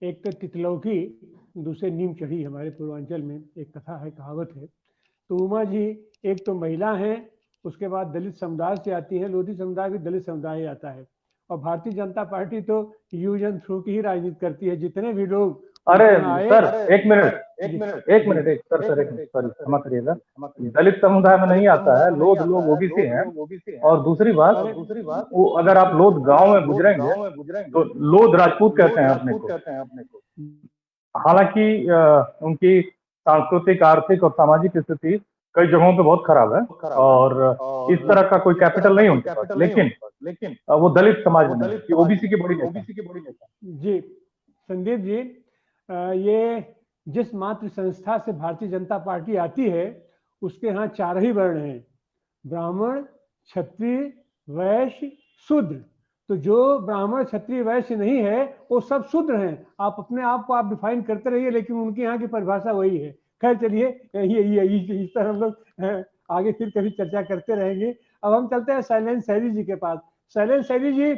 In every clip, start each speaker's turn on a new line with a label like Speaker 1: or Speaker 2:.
Speaker 1: एक तो तितलौ की, दूसरे नीम चढ़ी। हमारे पूर्वांचल में एक कथा है, कहावत है। तो उमा जी एक तो महिला हैं, उसके बाद दलित समुदाय से आती है, लोधी समुदाय भी दलित समुदाय आता है। और भारतीय जनता पार्टी तो यूज एंड थ्रू की ही राजनीति करती है। जितने भी लोग
Speaker 2: अरे
Speaker 1: आए,
Speaker 2: सर एक मिनट सॉरी क्षमा करिएगा, दलित समुदाय में नहीं आता है, लोध लोग ओबीसी हैं। और दूसरी बात, वो अगर आप लोध गांव में गुजरेंगे तो लोध राजपूत कहते हैं अपने को। हालांकि उनकी सांस्कृतिक, आर्थिक और सामाजिक स्थिति कई जगहों पे बहुत खराब है और इस तरह का कोई कैपिटल नहीं उनके पास, लेकिन वो दलित समाज में नहीं, ओबीसी की बड़ी नेता।
Speaker 1: जी संदीप जी, ये जिस मातृ संस्था से भारतीय जनता पार्टी आती है, उसके यहाँ 4 ही वर्ण हैं, ब्राह्मण, क्षत्रिय, वैश्य, शूद्र। तो जो ब्राह्मण, क्षत्रिय, वैश्य नहीं है वो सब शूद्र हैं। आप अपने आप को आप डिफाइन करते रहिए, लेकिन उनके यहाँ की परिभाषा वही है। खैर चलिए, इस पर हम लोग आगे फिर कभी चर्चा करते रहेंगे। अब हम चलते हैं शैलेंद्र सैनी जी के पास। शैलेंद्र सैनी जी,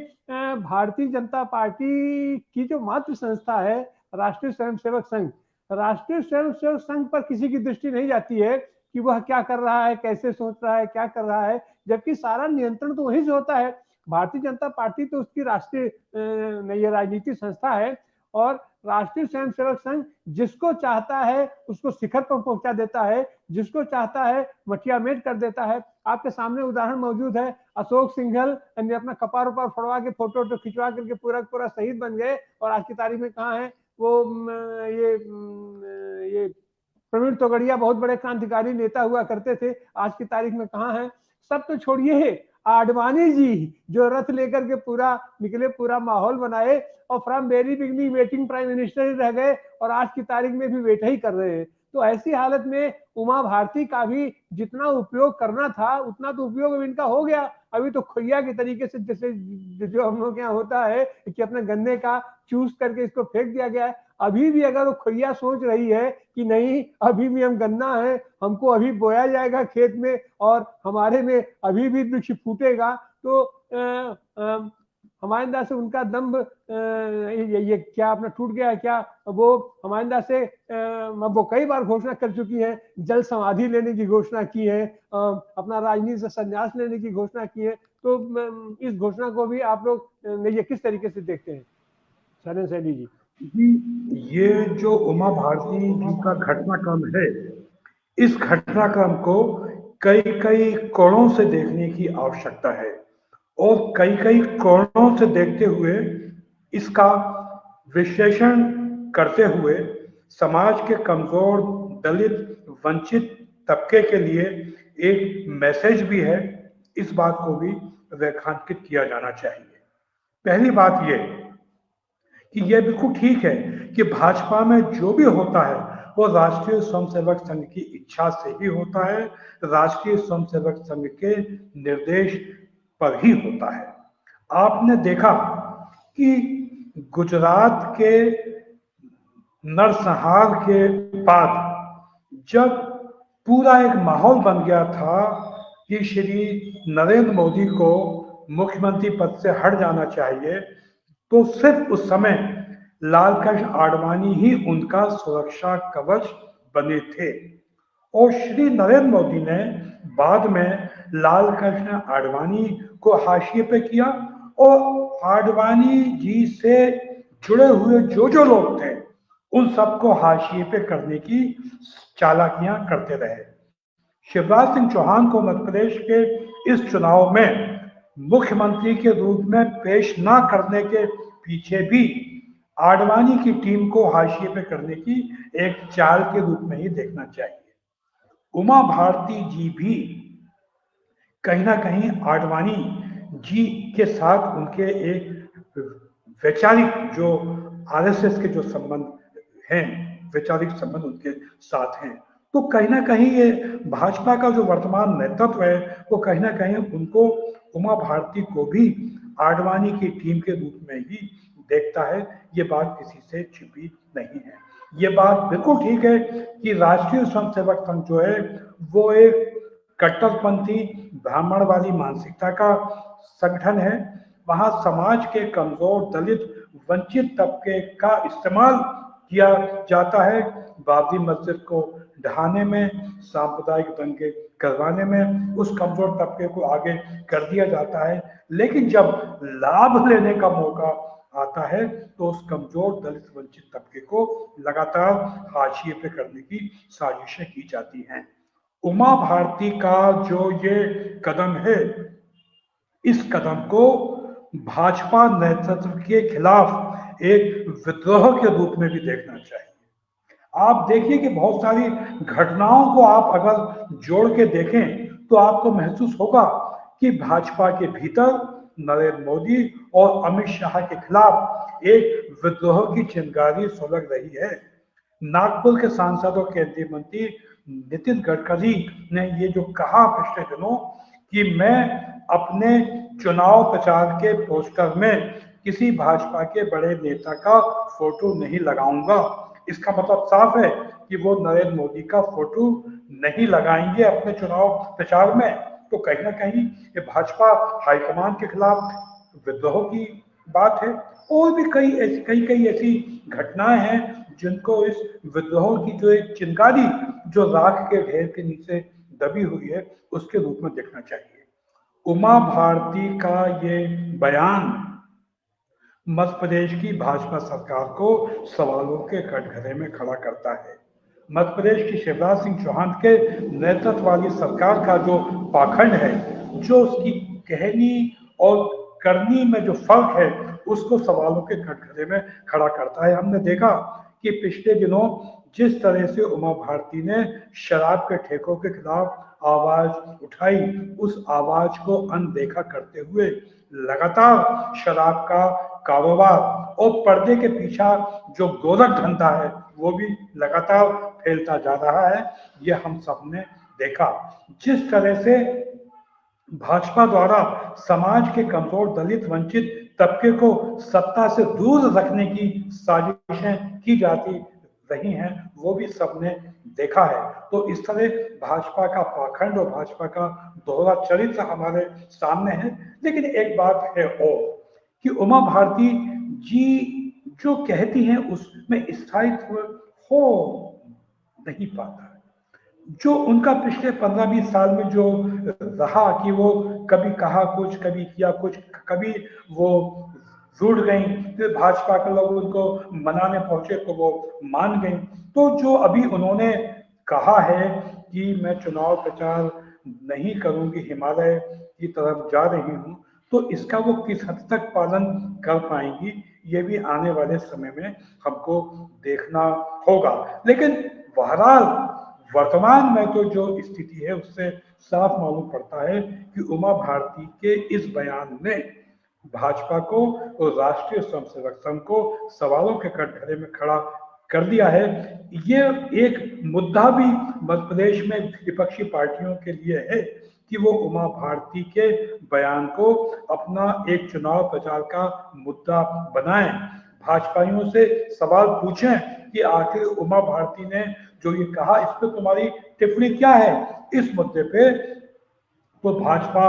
Speaker 1: भारतीय जनता पार्टी की जो मातृ संस्था है राष्ट्रीय स्वयंसेवक संघ, राष्ट्रीय स्वयंसेवक संघ पर किसी की दृष्टि नहीं जाती है कि वह क्या कर रहा है, कैसे सोच रहा है, क्या कर रहा है, जबकि सारा नियंत्रण तो वहीं से होता है। भारतीय जनता पार्टी तो उसकी राष्ट्रीय राजनीतिक संस्था है, और राष्ट्रीय स्वयंसेवक संघ जिसको चाहता है उसको शिखर पर पहुंचा देता है, जिसको चाहता है मटिया मेट कर देता है। आपके सामने उदाहरण मौजूद है, अशोक सिंघल ने अपना कपार उपार फड़वा के फोटो खिंचवा करके पूरा पूरा शहीद बन गए, और आज की तारीख में कहाँ है वो? ये प्रवीण तोगड़िया बहुत बड़े क्रांतिकारी नेता हुआ करते थे, आज की तारीख में कहाँ है? सब तो छोड़िए, आडवाणी जी जो रथ लेकर के पूरा निकले, पूरा माहौल बनाए, और from very beginning waiting prime minister ही रह गए, और आज की तारीख में भी वेट ही कर रहे हैं। तो ऐसी हालत में उमा भारती का भी जितना उपयोग करना था उतना तो उपयोग इनका हो गया। अभी तो खोइया के तरीके से, जैसे जो हम लोग यहाँ होता है कि अपने गन्ने का चूस करके इसको फेंक दिया गया है, अभी भी अगर वो खोइया सोच रही है कि नहीं अभी भी हम गन्ना है, हमको अभी बोया जाएगा खेत में और हमारे में अभी भी वृक्ष फूटेगा, तो हमारे अंदर से उनका दम्भ ये क्या अपना टूट गया है क्या? वो हमारे अंदर से वो कई बार घोषणा कर चुकी है, जल समाधि लेने की घोषणा की है, अपना राजनीति से संन्यास लेने की घोषणा की है। तो इस घोषणा को भी आप लोग ये किस तरीके से देखते हैं शैलेंद्र सैनी जी?
Speaker 3: ये जो उमा भारती जी का घटनाक्रम है, इस घटनाक्रम को कई कई कोणों से देखने की आवश्यकता है, और कई कई कोणों से देखते हुए इसका विश्लेषण करते हुए समाज के कमजोर, दलित, वंचित तबके के लिए एक मैसेज भी है, इस बात को भी रेखांकित किया जाना चाहिए। पहली बात यह कि यह बिल्कुल ठीक है कि भाजपा में जो भी होता है वो राष्ट्रीय स्वयंसेवक संघ की इच्छा से ही होता है, राष्ट्रीय स्वयंसेवक संघ के निर्देश पर ही होता है। आपने देखा कि गुजरात के नरसंहार के बाद जब पूरा एक माहौल बन गया था कि श्री नरेंद्र मोदी को मुख्यमंत्री पद से हट जाना चाहिए, तो सिर्फ उस समय लालकृष्ण आडवाणी ही उनका सुरक्षा कवच बने थे, और श्री नरेंद्र मोदी ने बाद में लालकृष्ण आडवाणी को हाशिए पे किया, और आडवाणी जी से जुड़े हुए जो लोग थे उन सबको हाशिए पे करने की चालाकियां करते रहे। शिवराज सिंह चौहान को मध्य प्रदेश के इस चुनाव में मुख्यमंत्री के रूप में पेश ना करने के पीछे भी आडवाणी की टीम को हाशिए पे करने की एक चाल के रूप में ही देखना चाहिए। उमा भारती जी भी कहीं ना कहीं आडवाणी जी के साथ उनके एक वैचारिक जो आरएसएस के जो संबंध हैं, वैचारिक संबंध उनके साथ हैं, तो कहीं ना कहीं ये भाजपा का जो वर्तमान नेतृत्व है वो कहीं ना कहीं उनको, उमा भारती को भी आडवाणी की टीम के रूप में ही देखता है। ये बात किसी से छिपी नहीं है। ये बात बिल्कुल ठीक है कि राष्ट्रीय स्वयंसेवक संघ जो है वो एक कट्टरपंथी ब्राह्मणवादी मानसिकता का संगठन है। वहां समाज के कमजोर, दलित, वंचित तबके का इस्तेमाल किया जाता है बाबरी मस्जिद को ढहाने में, सांप्रदायिक दंगे करवाने में, उस कमजोर तबके को आगे कर दिया जाता है। लेकिन जब लाभ लेने का मौका आता है तो उस कमजोर दलित वंचित तबके को लगातार हाशिए पे करने की साजिशें की जाती हैं। उमा भारती का जो ये कदम है, इस कदम को भाजपा नेतृत्व के खिलाफ एक विद्रोह के रूप में भी देखना चाहिए। आप देखिए कि बहुत सारी घटनाओं को आप अगर जोड़ के देखें तो आपको महसूस होगा कि भाजपा के भीतर नरेंद्र मोदी और अमित शाह के खिलाफ एक विद्रोह की चिंगारी सुलग रही है। नागपुर के सांसद और केंद्रीय मंत्री नितिन गडकरी ने ये जो कहा पिछले दिनों कि मैं अपने चुनाव प्रचार के पोस्टर में किसी भाजपा के बड़े नेता का फोटो नहीं लगाऊंगा, इसका मतलब साफ है कि वो नरेंद्र मोदी का फोटो नहीं लगाएंगे अपने चुनाव प्रचार में। तो कहीं ना कहीं ये भाजपा हाईकमान के खिलाफ विद्रोह की बात है। और भी कई ऐसी घटनाएं हैं जिनको इस विद्रोह की जो एक चिंगारी जो राख के ढेर के नीचे दबी हुई है उसके रूप में देखना चाहिए। उमा भारती का ये बयान मध्य प्रदेश की भाजपा सरकार को सवालों के कटघरे में खड़ा करता है। मध्य प्रदेश की शिवराज सिंह चौहान के नेतृत्व वाली सरकार का जो पाखंड है, जो उसकी कहनी और करनी में जो फर्क है, उसको सवालों के कटघरे में खड़ा करता है। हमने देखा कि पिछले दिनों जिस तरह से उमा भारती ने शराब के ठेकों के खिलाफ आवाज उठाई, उस आवाज को अनदेखा करते हुए लगातार शराब का कारोबार और पर्दे के पीछे जो गोरख धंधा है वो भी लगातार फैलता जा रहा है। ये हम सब ने देखा। जिस तरह से भाजपा द्वारा समाज के कमजोर दलित वंचित तबके को सत्ता से दूर रखने की साजिशें की जाती रही हैं, वो भी सबने देखा है। तो इस तरह भाजपा का पाखंड और भाजपा का दोहरा चरित्र हमारे सामने है। लेकिन एक बात है और कि उमा भारती जी जो कहती हैं उसमें स्थायित्व हो नहीं पाता। जो उनका पिछले 15-20 साल में जो रहा कि वो कभी कहा कुछ, कभी किया कुछ, कभी वो जुड़ गई, फिर भाजपा के लोग उनको मनाने पहुंचे तो वो मान गई। तो जो अभी उन्होंने कहा है कि मैं चुनाव प्रचार नहीं करूंगी, हिमालय की तरफ जा रही हूं, तो इसका वो किस हद तक पालन कर पाएंगी ये भी आने वाले समय में हमको देखना होगा। लेकिन बहरहाल वर्तमान में तो जो स्थिति है उससे साफ मालूम पड़ता है कि उमा भारती के इस बयान ने भाजपा को और राष्ट्रीय स्वयंसेवक संघ को सवालों के कटघरे में खड़ा कर दिया है। ये एक मुद्दा भी मध्य प्रदेश में विपक्षी पार्टियों के लिए है कि वो उमा भारती के बयान को अपना एक चुनाव प्रचार का मुद्दा बनाएं, भाजपाइयों से सवाल पूछें कि आखिर उमा भारती ने जो ये कहा इस पर तुम्हारी टिप्पणी क्या है। इस मुद्दे पे तो भाजपा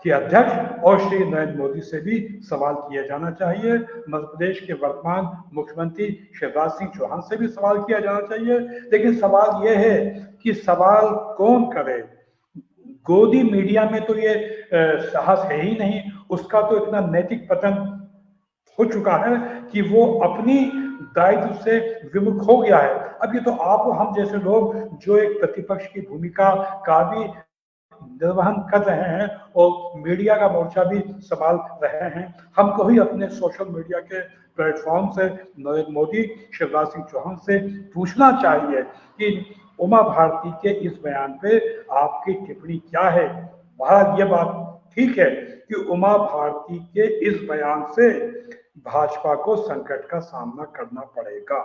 Speaker 3: के अध्यक्ष और श्री नरेंद्र मोदी से भी सवाल किया जाना चाहिए। मध्य प्रदेश के वर्तमान मुख्यमंत्री शिवराज सिंह चौहान से भी सवाल किया जाना चाहिए। लेकिन सवाल यह है कि सवाल कौन करे। गोदी मीडिया में तो ये साहस है ही नहीं, उसका तो इतना नैतिक पतन हो चुका है कि वो अपनी दायित्व से विमुख हो गया है। अब ये तो आप हम जैसे लोग जो एक प्रतिपक्ष की भूमिका का भी निर्वहन कर रहे हैं और मीडिया का मोर्चा भी संभाल रहे हैं, हमको ही अपने सोशल मीडिया के प्लेटफॉर्म से नरेंद्र मोदी, शिवराज सिंह चौहान से पूछना चाहिए कि उमा भारती के इस बयान पे आपकी टिप्पणी क्या है। बहरहाल ये बात ठीक है कि उमा भारती के इस बयान से भाजपा को संकट का सामना करना पड़ेगा।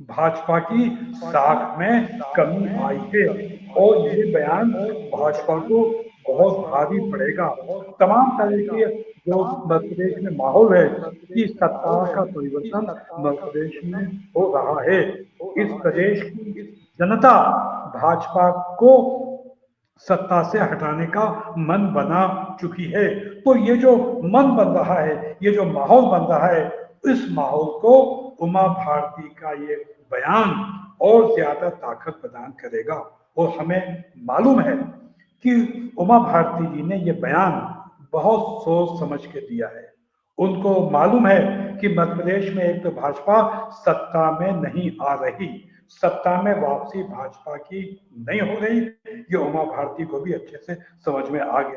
Speaker 3: भाजपा की साख में कमी आई है और ये बयान भाजपा को बहुत भारी पड़ेगा। तमाम तरह के जो मध्य प्रदेश में माहौल है कि सत्ता का परिवर्तन मध्य प्रदेश में हो रहा है। इस प्रदेश की जनता भाजपा को सत्ता से हटाने का मन बना चुकी है। तो ये जो मन बन रहा है, ये जो माहौल बन रहा है, इस माहौल को उमा भारती का ये बयान और ज्यादा ताकत प्रदान करेगा। और हमें मालूम है कि उमा भारती जी ने ये बयान बहुत सोच समझ के दिया है। उनको मालूम है कि मध्य प्रदेश में एक तो भाजपा सत्ता में नहीं आ रही, सत्ता में वापसी भाजपा की नहीं हो रही, ये उमा भारती को भी अच्छे से समझ में आ गया।